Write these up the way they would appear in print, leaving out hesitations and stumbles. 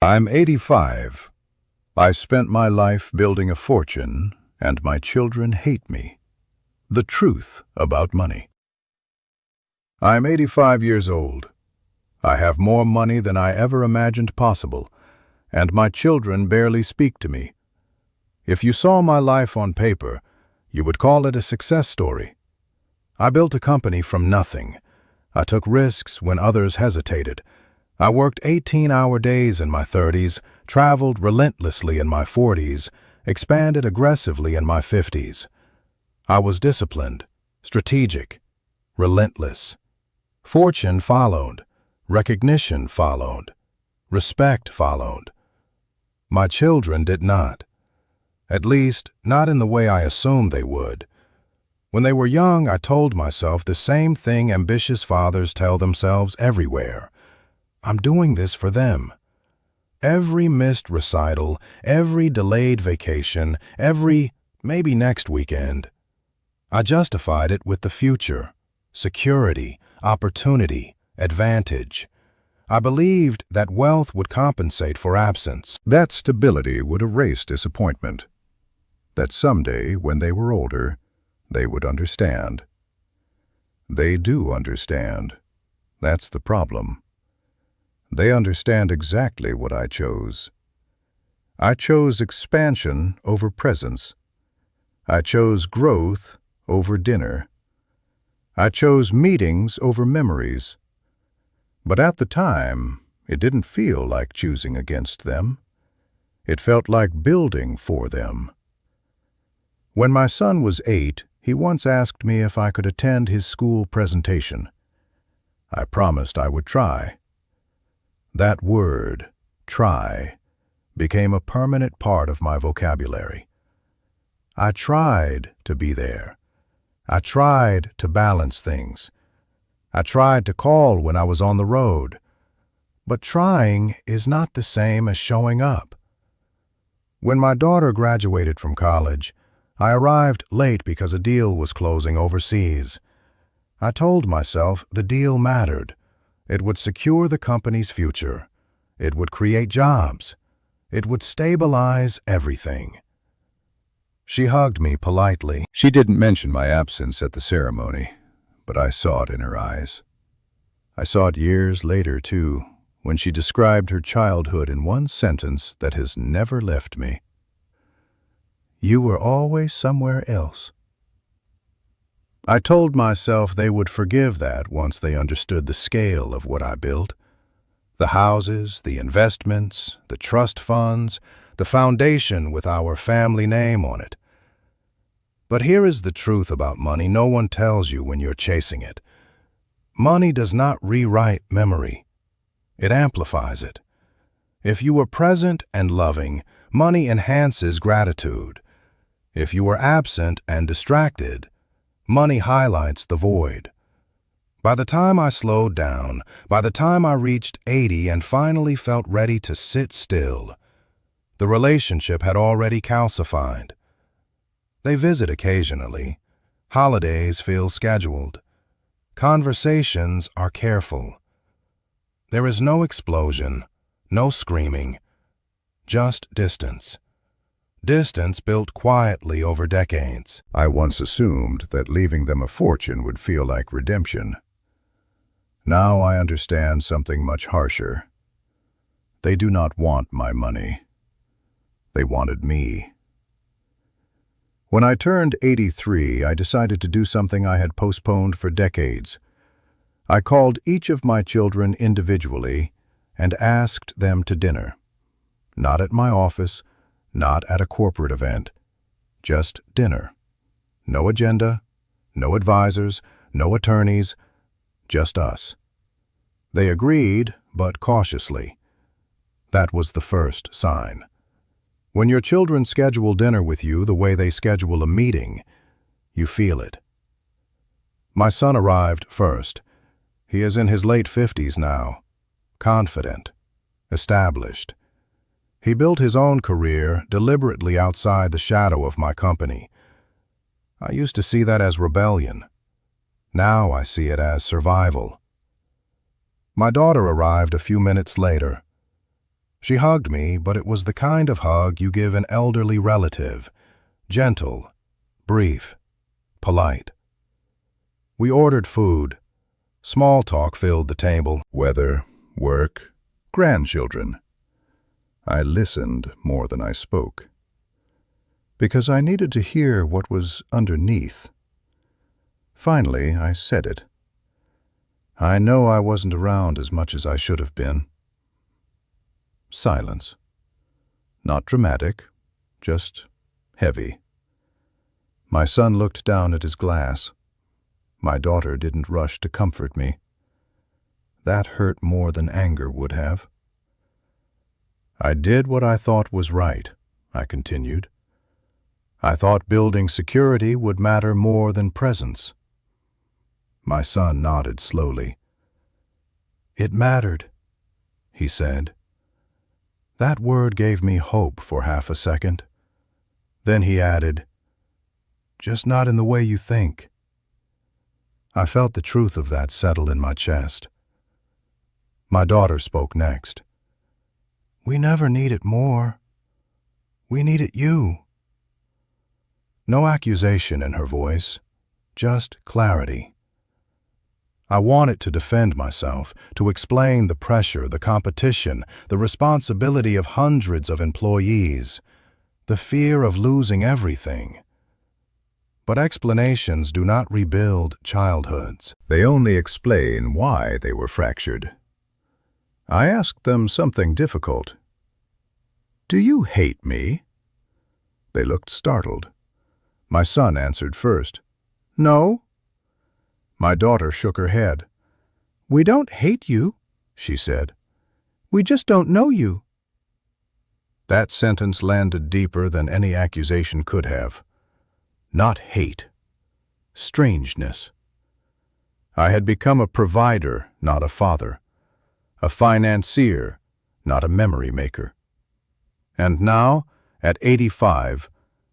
I'm 85. I spent my life building a fortune, and my children hate me. The truth about money. I'm 85 years old. I have more money than I ever imagined possible, and my children barely speak to me. If you saw my life on paper, you would call it a success story. I built a company from nothing. I took risks when others hesitated. I worked 18-hour days in my 30s, traveled relentlessly in my 40s, expanded aggressively in my 50s. I was disciplined, strategic, relentless. Fortune followed, recognition followed, respect followed. My children did not. At least, not in the way I assumed they would. When they were young, I told myself the same thing ambitious fathers tell themselves everywhere. I'm doing this for them. Every missed recital, every delayed vacation, every maybe next weekend. I justified it with the future, security, opportunity, advantage. I believed that wealth would compensate for absence. That stability would erase disappointment. That someday, when they were older, they would understand. They do understand. That's the problem. They understand exactly what I chose. I chose expansion over presence. I chose growth over dinner. I chose meetings over memories. But at the time, it didn't feel like choosing against them. It felt like building for them. When my son was 8, he once asked me if I could attend his school presentation. I promised I would try. That word, try, became a permanent part of my vocabulary. I tried to be there. I tried to balance things. I tried to call when I was on the road. But trying is not the same as showing up. When my daughter graduated from college, I arrived late because a deal was closing overseas. I told myself the deal mattered. It would secure the company's future. It would create jobs. It would stabilize everything. She hugged me politely. She didn't mention my absence at the ceremony, but I saw it in her eyes. I saw it years later, too, when she described her childhood in one sentence that has never left me. You were always somewhere else. I told myself they would forgive that once they understood the scale of what I built. The houses, the investments, the trust funds, the foundation with our family name on it. But here is the truth about money no one tells you when you're chasing it. Money does not rewrite memory. It amplifies it. If you are present and loving, money enhances gratitude. If you are absent and distracted, money highlights the void. By the time I slowed down, by the time I reached 80 and finally felt ready to sit still, the relationship had already calcified. They visit occasionally. Holidays feel scheduled. Conversations are careful. There is no explosion, no screaming, just distance. Distance built quietly over decades. I once assumed that leaving them a fortune would feel like redemption. Now I understand something much harsher. They do not want my money. They wanted me. When I turned 83, I decided to do something I had postponed for decades. I called each of my children individually and asked them to dinner. Not at my office, not at a corporate event, just dinner. No agenda, no advisors, no attorneys, just us. They agreed, but cautiously. That was the first sign. When your children schedule dinner with you the way they schedule a meeting, you feel it. My son arrived first. He is in his late 50s now, confident, established. He built his own career deliberately outside the shadow of my company. I used to see that as rebellion. Now I see it as survival. My daughter arrived a few minutes later. She hugged me, but it was the kind of hug you give an elderly relative. Gentle, brief, polite. We ordered food. Small talk filled the table. Weather, work, grandchildren. I listened more than I spoke, because I needed to hear what was underneath. Finally, I said it. I know I wasn't around as much as I should have been. Silence. Not dramatic, just heavy. My son looked down at his glass. My daughter didn't rush to comfort me. That hurt more than anger would have. I did what I thought was right, I continued. I thought building security would matter more than presence. My son nodded slowly. It mattered, he said. That word gave me hope for half a second. Then he added, just not in the way you think. I felt the truth of that settle in my chest. My daughter spoke next. We never need it more. We needed you. No accusation in her voice, just clarity. I wanted to defend myself, to explain the pressure, the competition, the responsibility of hundreds of employees, the fear of losing everything. But explanations do not rebuild childhoods. They only explain why they were fractured. I asked them something difficult. Do you hate me? They looked startled. My son answered first. No. My daughter shook her head. We don't hate you, she said. We just don't know you. That sentence landed deeper than any accusation could have. Not hate. Strangeness. I had become a provider, not a father. A financier, not a memory maker. And now, at 85,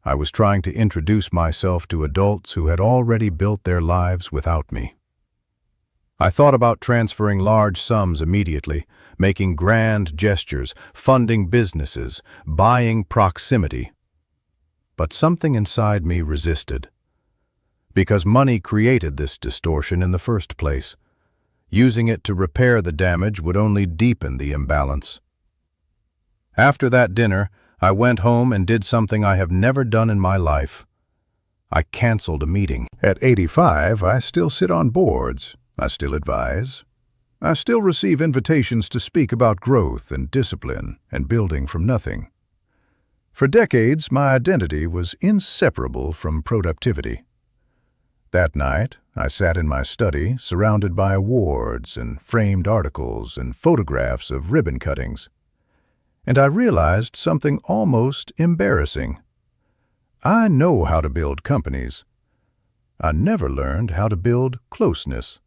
I was trying to introduce myself to adults who had already built their lives without me. I thought about transferring large sums immediately, making grand gestures, funding businesses, buying proximity. But something inside me resisted. Because money created this distortion in the first place. Using it to repair the damage would only deepen the imbalance. After that dinner, I went home and did something I have never done in my life. I canceled a meeting. At 85, I still sit on boards. I still advise. I still receive invitations to speak about growth and discipline and building from nothing. For decades, my identity was inseparable from productivity. That night, I sat in my study, surrounded by awards and framed articles and photographs of ribbon cuttings. And I realized something almost embarrassing. I know how to build companies. I never learned how to build closeness.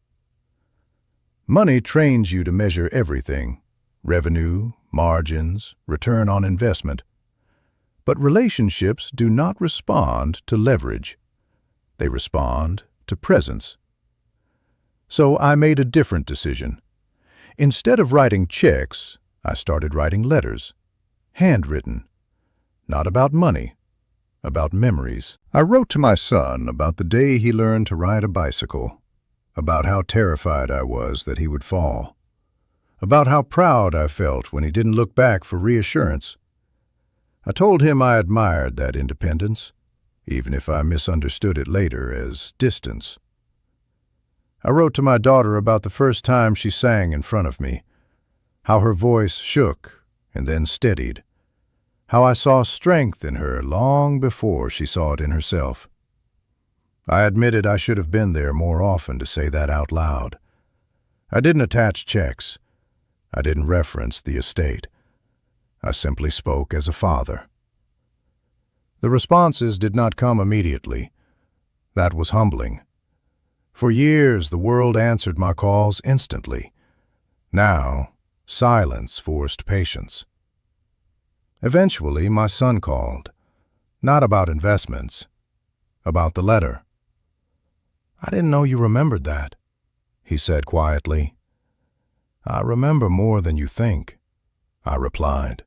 Money trains you to measure everything: revenue, margins, return on investment. But relationships do not respond to leverage. They respond to presence. So I made a different decision. Instead of writing checks, I started writing letters, handwritten, not about money, about memories. I wrote to my son about the day he learned to ride a bicycle, about how terrified I was that he would fall, about how proud I felt when he didn't look back for reassurance. I told him I admired that independence, even if I misunderstood it later as distance. I wrote to my daughter about the first time she sang in front of me, how her voice shook and then steadied, how I saw strength in her long before she saw it in herself. I admitted I should have been there more often to say that out loud. I didn't attach checks. I didn't reference the estate. I simply spoke as a father. The responses did not come immediately. That was humbling. For years, the world answered my calls instantly. Now, silence forced patience. Eventually, my son called. Not about investments, about the letter. I didn't know you remembered that, he said quietly. I remember more than you think. I replied.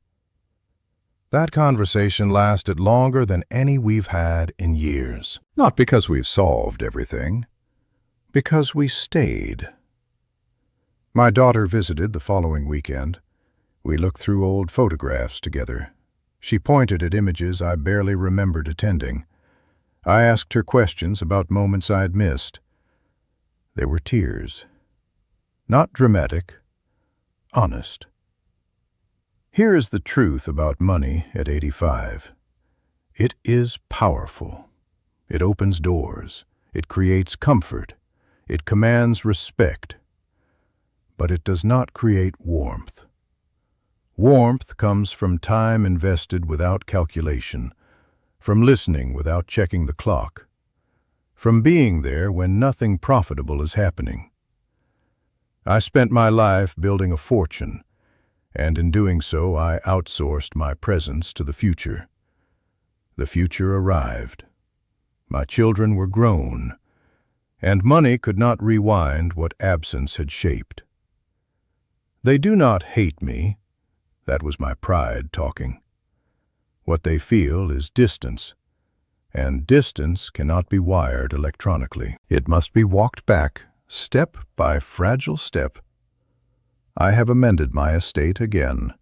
That conversation lasted longer than any we've had in years. Not because we solved everything, because we stayed. My daughter visited the following weekend. We looked through old photographs together. She pointed at images I barely remembered attending. I asked her questions about moments I had missed. There were tears. Not dramatic, honest. Here is the truth about money at 85. It is powerful. It opens doors. It creates comfort. It commands respect. But it does not create warmth. Warmth comes from time invested without calculation, from listening without checking the clock, from being there when nothing profitable is happening. I spent my life building a fortune, and in doing so I outsourced my presence to the future. The future arrived. My children were grown, and money could not rewind what absence had shaped. They do not hate me. That was my pride talking. What they feel is distance, and distance cannot be wired electronically. It must be walked back, step by fragile step. I have amended my estate again.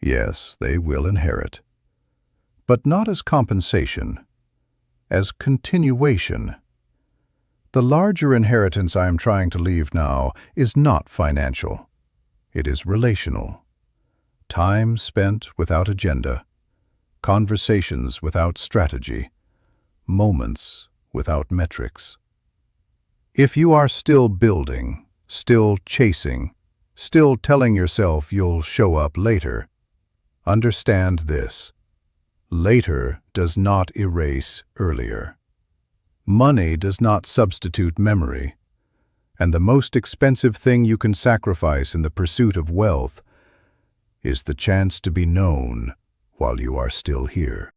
Yes, they will inherit. But not as compensation, as continuation. The larger inheritance I am trying to leave now is not financial. It is relational. Time spent without agenda, conversations without strategy, moments without metrics. If you are still building, still chasing, still telling yourself you'll show up later, understand this: later does not erase earlier. Money does not substitute memory, and the most expensive thing you can sacrifice in the pursuit of wealth is the chance to be known while you are still here.